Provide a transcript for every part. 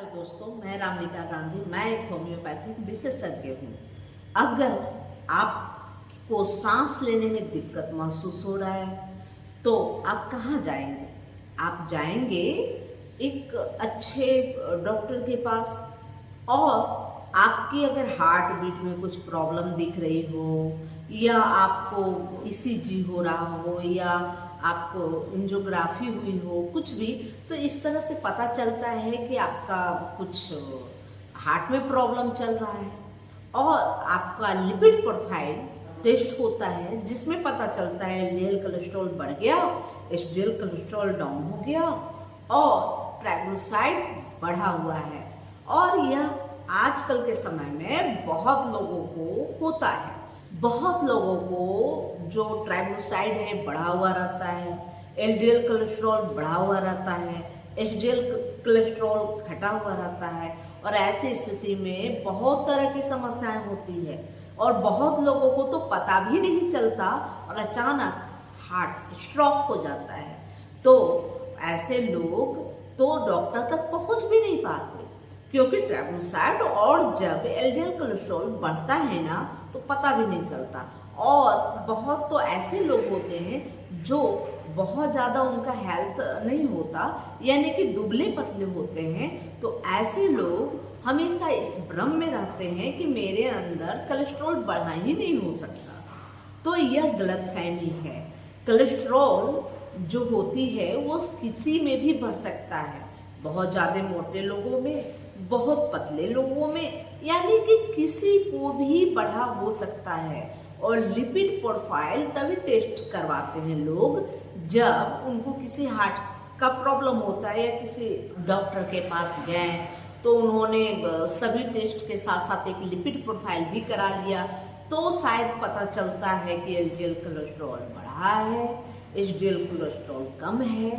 दोस्तों, मैं रामनिका गांधी। मैं एक होम्योपैथिक विशेषज्ञ हूँ। अगर आपको सांस लेने में दिक्कत महसूस हो रहा है तो आप कहाँ जाएंगे? आप जाएंगे एक अच्छे डॉक्टर के पास। और आपकी अगर हार्ट बीट में कुछ प्रॉब्लम दिख रही हो या आपको ईसीजी हो रहा हो या आपको एंजियोग्राफी हुई हो, कुछ भी, तो इस तरह से पता चलता है कि आपका कुछ हार्ट में प्रॉब्लम चल रहा है। और आपका लिपिड प्रोफाइल टेस्ट होता है जिसमें पता चलता है एलडीएल कोलेस्ट्रॉल बढ़ गया, एचडीएल कोलेस्ट्रॉल डाउन हो गया और ट्राइग्लिसराइड बढ़ा हुआ है। और यह आजकल के समय में बहुत लोगों को होता है। बहुत लोगों को जो ट्राइग्लिसराइड है बढ़ा हुआ रहता है, एलडीएल कोलेस्ट्रॉल बढ़ा हुआ रहता है, एचडीएल कोलेस्ट्रॉल घटा हुआ रहता है। और ऐसी स्थिति में बहुत तरह की समस्याएं होती है और बहुत लोगों को तो पता भी नहीं चलता और अचानक हार्ट स्ट्रोक हो जाता है। तो ऐसे लोग तो डॉक्टर तक पहुंच भी नहीं पाते, क्योंकि ट्राइग्लिसराइड और जब एलडीएल कोलेस्ट्रॉल बढ़ता है ना तो पता भी नहीं चलता। और बहुत तो ऐसे लोग होते हैं जो बहुत ज़्यादा उनका हेल्थ नहीं होता, यानी कि दुबले पतले होते हैं। तो ऐसे लोग हमेशा इस भ्रम में रहते हैं कि मेरे अंदर कोलेस्ट्रॉल बढ़ा ही नहीं हो सकता। तो यह गलतफहमी है। कोलेस्ट्रॉल जो होती है वो किसी में भी बढ़ सकता है, बहुत ज़्यादा मोटे लोगों में, बहुत पतले लोगों में, यानी कि किसी को भी बढ़ा हो सकता है। और लिपिड प्रोफाइल तभी टेस्ट करवाते हैं लोग जब उनको किसी हार्ट का प्रॉब्लम होता है या किसी डॉक्टर के पास गए तो उन्होंने सभी टेस्ट के साथ साथ एक लिपिड प्रोफाइल भी करा लिया, तो शायद पता चलता है कि एलडीएल कोलेस्ट्रॉल बढ़ा है, एचडीएल कोलेस्ट्रॉल कम है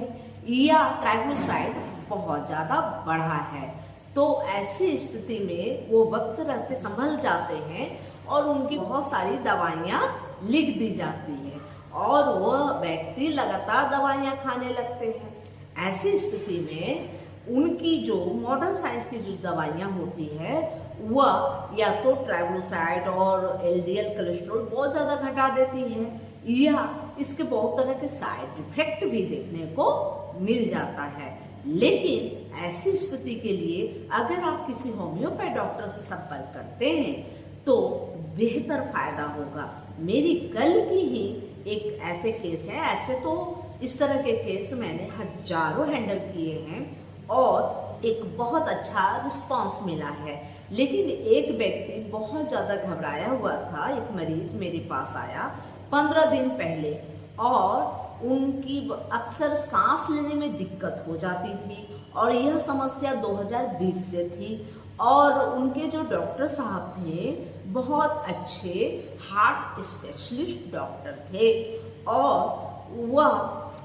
या ट्राइग्लिसराइड बहुत ज़्यादा बढ़ा है। तो ऐसी स्थिति में वो वक्त रहते संभल जाते हैं और उनकी बहुत सारी दवाइयाँ लिख दी जाती हैं और वो व्यक्ति लगातार दवाइयाँ खाने लगते हैं। ऐसी स्थिति में उनकी जो मॉडर्न साइंस की जो दवाइयाँ होती है वह या तो ट्राइग्लिसराइड और एलडीएल कोलेस्ट्रॉल बहुत ज़्यादा घटा देती है या इसके बहुत तरह के साइड इफेक्ट भी देखने को मिल जाता है। लेकिन ऐसी स्थिति के लिए अगर आप किसी होम्योपैथ डॉक्टर से संपर्क करते हैं तो बेहतर फायदा होगा। मेरी कल की ही एक ऐसे केस है, ऐसे तो इस तरह के केस मैंने हजारों हैंडल किए हैं और एक बहुत अच्छा रिस्पांस मिला है। लेकिन एक व्यक्ति बहुत ज़्यादा घबराया हुआ था, एक मरीज मेरे पास आया 15 दिन पहले और उनकी अक्सर सांस लेने में दिक्कत हो जाती थी और यह समस्या 2020 से थी। और उनके जो डॉक्टर साहब थे बहुत अच्छे हार्ट स्पेशलिस्ट डॉक्टर थे और वह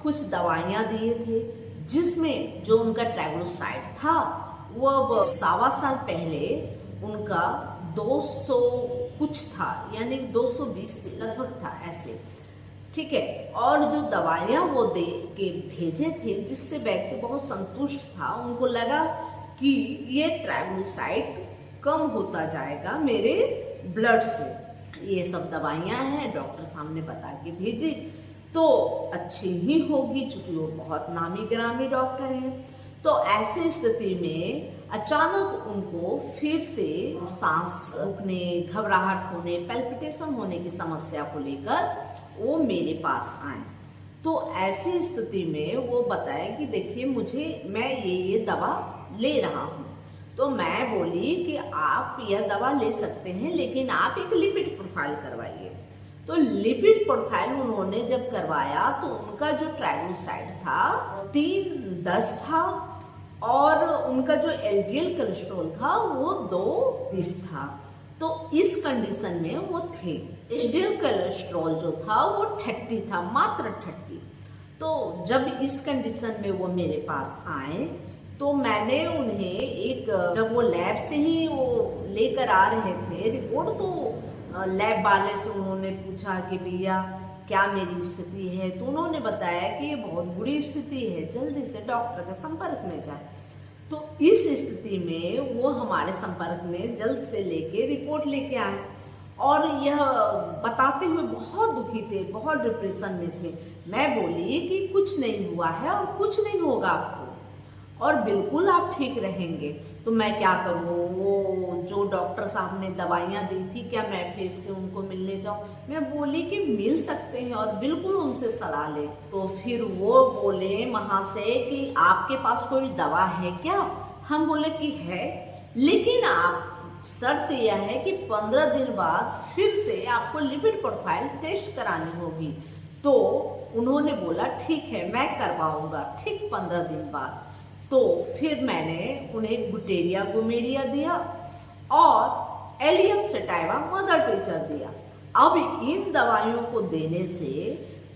कुछ दवाइयाँ दिए थे जिसमें जो उनका ट्राइग्लिसराइड था वह 1.25 साल पहले उनका 200 कुछ था, यानी 220 से लगभग था ऐसे, ठीक है। और जो दवाइयाँ वो दे के भेजे थे जिससे व्यक्ति बहुत संतुष्ट था, उनको लगा कि ये ट्राइग्लिसराइड कम होता जाएगा मेरे ब्लड से। ये सब दवाइयाँ हैं, डॉक्टर सामने बता के भेजी तो अच्छी ही होगी चूंकि वो बहुत नामी गिरामी डॉक्टर हैं। तो ऐसी स्थिति में अचानक उनको फिर से सांस रुकने, घबराहट होने, पैल्पिटेशन होने की समस्या को लेकर वो मेरे पास आए। तो ऐसी स्थिति में वो बताए कि देखिए मैं ये दवा ले रहा हूँ। तो मैं बोली कि आप यह दवा ले सकते हैं लेकिन आप एक लिपिड प्रोफाइल करवाइए। तो लिपिड प्रोफाइल उन्होंने जब करवाया तो उनका जो ट्राइग्लिसराइड था 310 था और उनका जो एलडीएल कोलेस्ट्रॉल था वो 220 था। तो इस कंडीशन में वो थे। एचडीएल कोलेस्ट्रॉल जो था वो 30 था, मात्र 30। तो जब इस कंडीशन में वो मेरे पास आए तो मैंने उन्हें जब वो लैब से ही वो लेकर आ रहे थे रिपोर्ट, तो लैब वाले से उन्होंने पूछा कि भैया क्या मेरी स्थिति है, तो उन्होंने बताया कि ये बहुत बुरी स्थिति है, जल्दी से डॉक्टर के संपर्क में जाए। तो इस स्थिति में वो हमारे संपर्क में जल्द से लेके रिपोर्ट लेके आए और यह बताते हुए बहुत दुखी थे, बहुत डिप्रेशन में थे। मैं बोली कि कुछ नहीं हुआ है और कुछ नहीं होगा आपको और बिल्कुल आप ठीक रहेंगे। तो मैं क्या करूँ, वो जो डॉक्टर साहब ने दवाइयाँ दी थी, क्या मैं फिर से उनको मिलने जाऊँ? मैं बोली कि मिल सकते हैं और बिल्कुल उनसे सलाह ले। तो फिर वो बोले वहाँ से कि आपके पास कोई दवा है क्या? हम बोले कि है, लेकिन आप शर्त यह है कि 15 दिन बाद फिर से आपको लिपिड प्रोफाइल टेस्ट करानी होगी। तो उन्होंने बोला ठीक है मैं करवाऊंगा, ठीक 15 दिन बाद। तो फिर मैंने उन्हें गुटेरिया गोमेरिया दिया और एलियम सेटाइवा मदर टीचर दिया। अब इन दवाइयों को देने से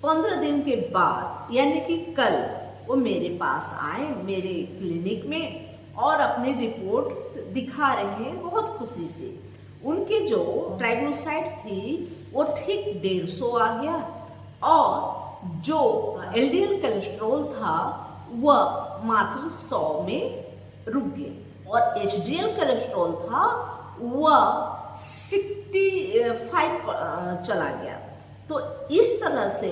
15 दिन के बाद यानी कि कल वो मेरे पास आए मेरे क्लिनिक में और अपनी रिपोर्ट दिखा रहे हैं बहुत खुशी से। उनकी जो ट्राइग्लिसराइड थी वो ठीक 150 आ गया और जो एलडीएल कोलेस्ट्रॉल था वह मात्र 100 में रुक गया और एचडीएल कोलेस्ट्रॉल था वह 65 चला गया। तो इस तरह से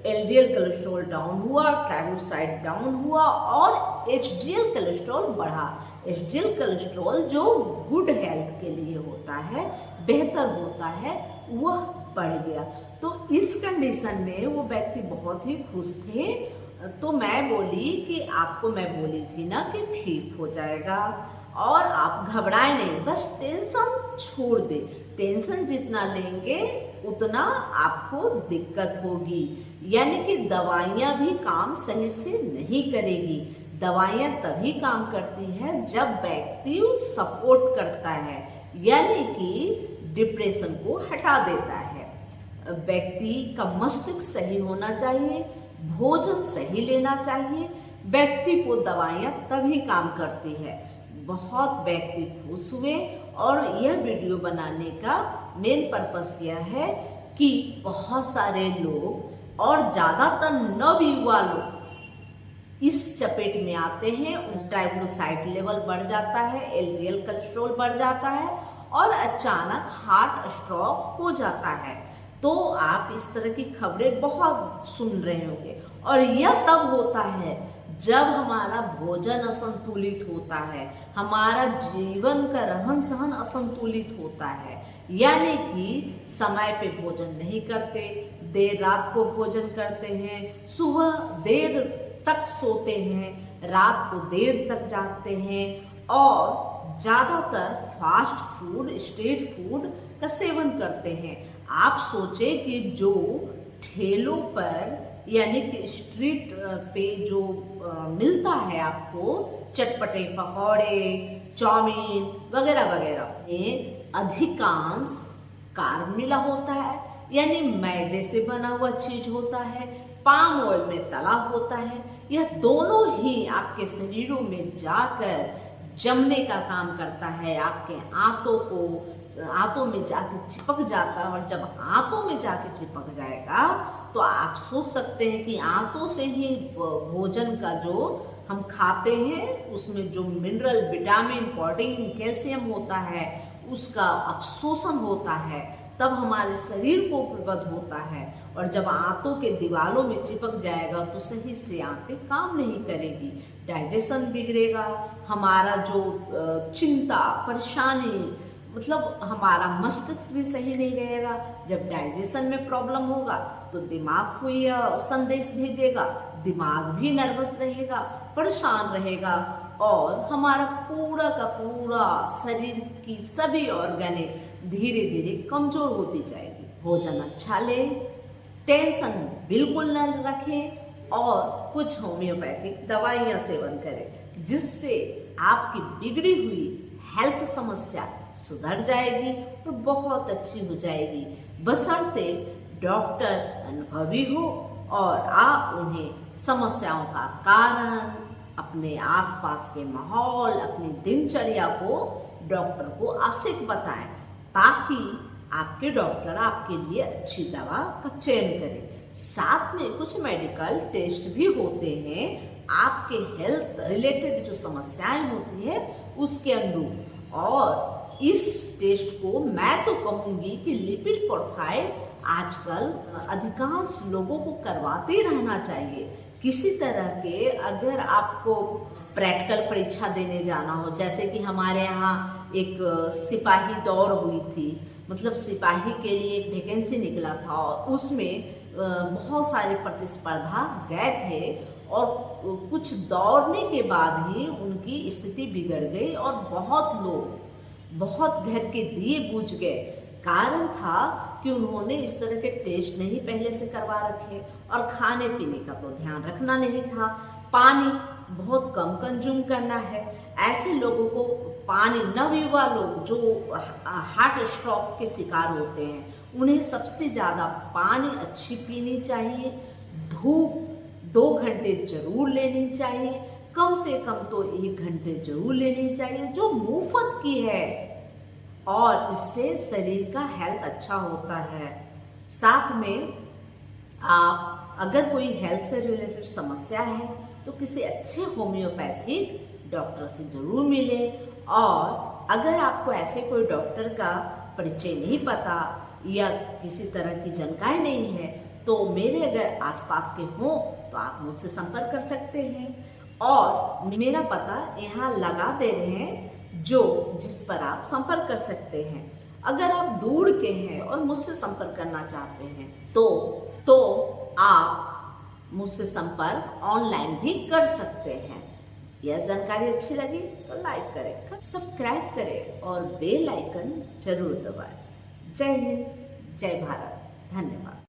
एलडीएल कोलेस्ट्रॉल डाउन हुआ, ट्राइग्लिसराइड डाउन हुआ और एचडीएल कोलेस्ट्रॉल बढ़ा। एचडीएल कोलेस्ट्रॉल जो गुड हेल्थ के लिए होता है, बेहतर होता है, वह बढ़ गया। तो इस कंडीशन में वो व्यक्ति बहुत ही खुश थे। तो मैं बोली कि आपको मैं बोली थी ना कि ठीक हो जाएगा और आप घबराए नहीं, बस टेंशन छोड़ दे। टेंशन जितना लेंगे उतना आपको दिक्कत होगी, यानी कि दवाइयाँ भी काम सही से नहीं करेगी। दवाइयाँ तभी काम करती है जब व्यक्ति सपोर्ट करता है, यानी कि डिप्रेशन को हटा देता है। व्यक्ति का मस्तिष्क सही होना चाहिए, भोजन सही लेना चाहिए, व्यक्ति को दवाइयाँ तभी काम करती है। बहुत व्यक्ति खुश हुए और यह वीडियो बनाने का मेन पर्पस यह है कि बहुत सारे लोग और ज़्यादातर नवयुवा लोग इस चपेट में आते हैं। ट्राइग्लिसराइड लेवल बढ़ जाता है, एलडीएल कोलेस्ट्रॉल बढ़ जाता है और अचानक हार्ट स्ट्रोक हो जाता है। तो आप इस तरह की खबरें बहुत सुन रहे होंगे और यह तब होता है जब हमारा भोजन असंतुलित होता है, हमारा जीवन का रहन सहन असंतुलित होता है, यानी कि समय पे भोजन नहीं करते, देर रात को भोजन करते हैं, सुबह देर तक सोते हैं, रात को देर तक जागते हैं और ज़्यादातर फास्ट फूड, स्ट्रीट फूड का सेवन करते हैं। आप सोचें कि जो ठेलों पर यानी कि स्ट्रीट पे जो मिलता है आपको चटपटे पकौड़े, चाउमीन वगैरह वगैरह में अधिकांश कार्ब मिला होता है, यानी मैदे से बना हुआ चीज होता है, पाम ऑयल में तला होता है। यह दोनों ही आपके शरीरों में जाकर जमने का काम करता है, आपके आंतों में जाके चिपक जाता है और जब आंतों में जाके चिपक जाएगा तो आप सोच सकते हैं कि आंतों से ही भोजन का जो हम खाते हैं उसमें जो मिनरल, विटामिन, प्रोटीन, कैल्शियम होता है उसका अवशोषण होता है, तब हमारे शरीर को उपलब्ध होता है। और जब आंतों के दीवारों में चिपक जाएगा तो सही से आंतें काम नहीं करेगी, डाइजेशन बिगड़ेगा, हमारा जो चिंता, परेशानी, मतलब हमारा मस्तिष्क भी सही नहीं रहेगा। जब डाइजेशन में प्रॉब्लम होगा तो दिमाग को यह संदेश भेजेगा, दिमाग भी नर्वस रहेगा, परेशान रहेगा और हमारा पूरा का पूरा शरीर की सभी ऑर्गने धीरे धीरे कमजोर होती जाएगी। भोजन अच्छा लें, टेंशन बिल्कुल न रखें और कुछ होम्योपैथिक दवाइयाँ सेवन करें, जिससे आपकी बिगड़ी हुई हेल्थ समस्या सुधर जाएगी और बहुत अच्छी हो जाएगी, बशर्ते डॉक्टर अनुभवी हो और आप उन्हें समस्याओं का कारण, अपने आसपास के माहौल, अपनी दिनचर्या को डॉक्टर को आवश्यक बताएं, ताकि आपके डॉक्टर आपके लिए अच्छी दवा का चयन करें। साथ में कुछ मेडिकल टेस्ट भी होते हैं आपके हेल्थ रिलेटेड जो समस्याएं होती है उसके अनुरूप। और इस टेस्ट को मैं तो कहूँगी कि लिपिड प्रोफाइल आजकल अधिकांश लोगों को करवाते रहना चाहिए। किसी तरह के अगर आपको प्रैक्टिकल परीक्षा देने जाना हो, जैसे कि हमारे यहाँ एक सिपाही दौड़ हुई थी, मतलब सिपाही के लिए एक वैकेंसी निकला था और उसमें बहुत सारे प्रतिस्पर्धा गए थे और कुछ दौड़ने के बाद ही उनकी स्थिति बिगड़ गई और बहुत लोग बहुत घर के दिए बुझ गए। कारण था कि उन्होंने इस तरह के टेस्ट नहीं पहले से करवा रखे और खाने पीने का तो ध्यान रखना नहीं था। पानी बहुत कम कंज्यूम करना है। ऐसे लोगों को पानी, नवयुवा लोग जो हार्ट स्ट्रोक के शिकार होते हैं, उन्हें सबसे ज़्यादा पानी अच्छी पीनी चाहिए। धूप 2 घंटे जरूर लेनी चाहिए, कम से कम तो 1 घंटे जरूर लेनी चाहिए, जो मुफ्त की है और इससे शरीर का हेल्थ अच्छा होता है। साथ में आप अगर कोई हेल्थ से रिलेटेड समस्या है तो किसी अच्छे होम्योपैथिक डॉक्टर से जरूर मिले। और अगर आपको ऐसे कोई डॉक्टर का परिचय नहीं पता या किसी तरह की जानकारी नहीं है तो मेरे अगर आसपास के हों तो आप मुझसे संपर्क कर सकते हैं। और मेरा पता यहाँ लगा दे रहे हैं जिस पर आप संपर्क कर सकते हैं। अगर आप दूर के हैं और मुझसे संपर्क करना चाहते हैं तो आप मुझसे संपर्क ऑनलाइन भी कर सकते हैं। यह जानकारी अच्छी लगी तो लाइक करें, सब्सक्राइब करें और बेल आइकन जरूर दबाएं। जय हिंद, जय भारत, धन्यवाद।